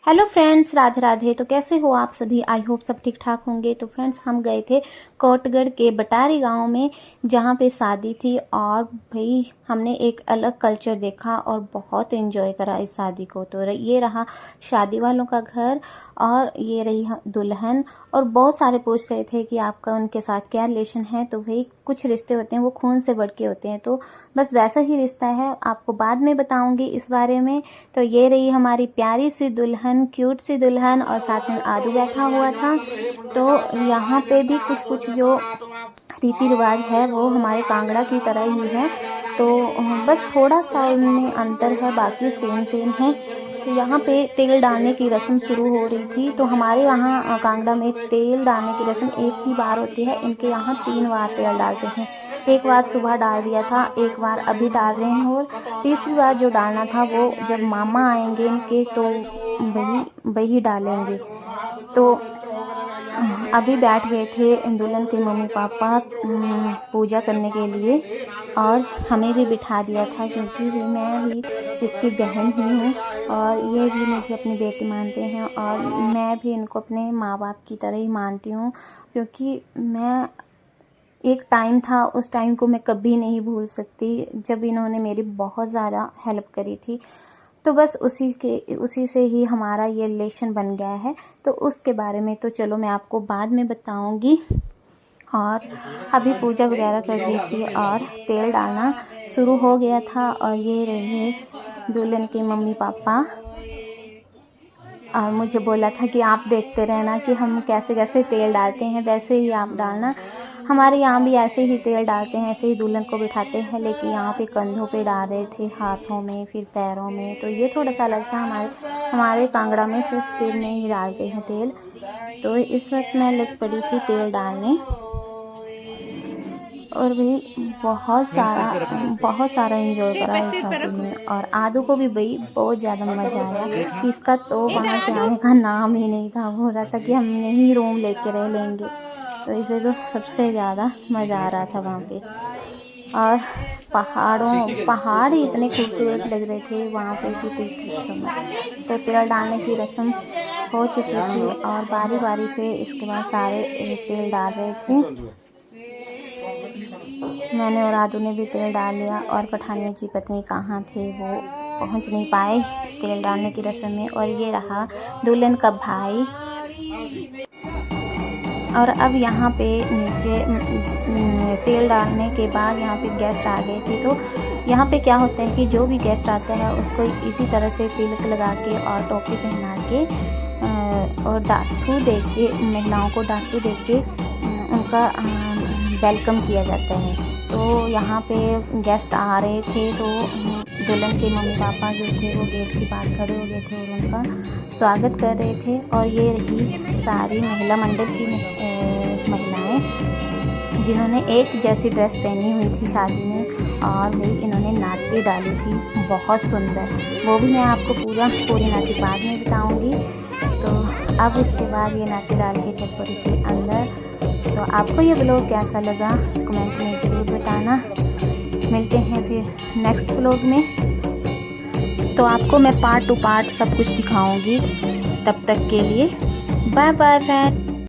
Hello friends, Radhe Radhe. तो कैसे हो आप सभी? आई होप सब ठीक ठाक होंगे। तो फ्रेंड्स, हम गए थे कोटगढ़ के बटारी गांव में, जहां पे शादी थी। और भाई हमने एक अलग कल्चर देखा और बहुत एंजॉय करा इस शादी को। तो ये रहा शादी वालों का घर और ये रही दुल्हन। और बहुत सारे पूछ रहे थे कि आपका उनके साथ क्या रिलेशन है। तो भाई कुछ रिश्ते होते हैं वो खून से बढ़ के होते हैं, तो बस वैसा ही रिश्ता है। आपको बाद में बताऊंगी इस बारे में। तो ये रही हमारी प्यारी सी दुल्हन, क्यूट सी दुल्हन, और साथ में आदू बैठा हुआ था। तो यहाँ पे भी कुछ जो रीति रिवाज है वो हमारे कांगड़ा की तरह ही है। तो बस थोड़ा सा उनमें अंतर है, बाकी सेम है। तो यहाँ पे तेल डालने की रस्म शुरू हो रही थी। तो हमारे वहाँ कांगड़ा में तेल डालने की रस्म एक ही बार होती है, इनके यहाँ 3 बार तेल डालते हैं। एक बार सुबह डाल दिया था, एक बार अभी डाल रहे हैं, और तीसरी बार जो डालना था वो जब मामा आएंगे इनके तो वही डालेंगे। तो अभी बैठ गए थे दुल्हन के मम्मी पापा पूजा करने के लिए, और हमें भी बिठा दिया था, क्योंकि मैं भी इसकी बहन ही हूँ और ये भी मुझे अपनी बेटी मानते हैं। और मैं भी इनको अपने माँ बाप की तरह ही मानती हूँ, क्योंकि मैं एक टाइम था, उस टाइम को मैं कभी नहीं भूल सकती जब इन्होंने मेरी बहुत ज़्यादा हेल्प करी थी। तो बस उसी से ही हमारा ये रिलेशन बन गया है। तो उसके बारे में तो चलो मैं आपको बाद में बताऊंगी। और अभी पूजा वगैरह कर दी थी और तेल डालना शुरू हो गया था। और ये रहे दुल्हन के मम्मी पापा, और मुझे बोला था कि आप देखते रहना कि हम कैसे कैसे तेल डालते हैं, वैसे ही आप डालना। हमारे यहाँ भी ऐसे ही तेल डालते हैं, ऐसे ही दुल्हन को बिठाते हैं। लेकिन यहाँ पे कंधों पे डाल रहे थे, हाथों में, फिर पैरों में। तो ये थोड़ा सा अलग था। हमारे कांगड़ा में सिर्फ सिर में ही डालते हैं तेल। तो इस वक्त मैं लग पड़ी थी तेल डालने, और भी बहुत सारा एंजॉय करा इस शादी में। और आदू को भी भाई बहुत ज़्यादा मज़ा आया। इसका तो वहाँ से आने का नाम ही नहीं था, बोल रहा था कि हम यहीं रूम लेके रह लेंगे। तो इसे तो सबसे ज़्यादा मज़ा आ रहा था वहाँ पे। और पहाड़ ही इतने खूबसूरत लग रहे थे वहाँ पे कि कोई पूछो मत। तो तेल डालने की रस्म हो चुकी थी और बारी बारी से इसके बाद सारे तेल डाल रहे थे। मैंने और आदू ने भी तेल डाल लिया, और पठानिया जी पत्नी कहाँ थे, वो पहुंच नहीं पाए तेल डालने की रस्म में। और ये रहा दुल्हन का भाई। और अब यहाँ पे नीचे तेल डालने के बाद यहाँ पे गेस्ट आ गए थे। तो यहाँ पे क्या होता है कि जो भी गेस्ट आता है उसको इसी तरह से तिलक लगा के और टोपी पहना के और डाकू दे के, महिलाओं को डाकू दे के उनका वेलकम किया जाता है। तो यहाँ पे गेस्ट आ रहे थे, तो दुल्हन के मम्मी पापा जो थे वो गेट के पास खड़े हो गए थे और उनका स्वागत कर रहे थे। और ये रही सारी महिला मंडप की महिलाएं, जिन्होंने एक जैसी ड्रेस पहनी हुई थी शादी में। और भाई इन्होंने नाटी डाली थी बहुत सुंदर, वो भी मैं आपको पूरी नाटी बाद में बताऊंगी। तो अब इसके बाद ये नाटी डाल के चल पड़ी थी अंदर। तो आपको ये व्लॉग कैसा लगा कमेंट में ज़रूर बताना। मिलते हैं फिर नेक्स्ट व्लॉग में। तो आपको मैं पार्ट टू पार्ट सब कुछ दिखाऊंगी। तब तक के लिए बाय बाय फ्रेंड।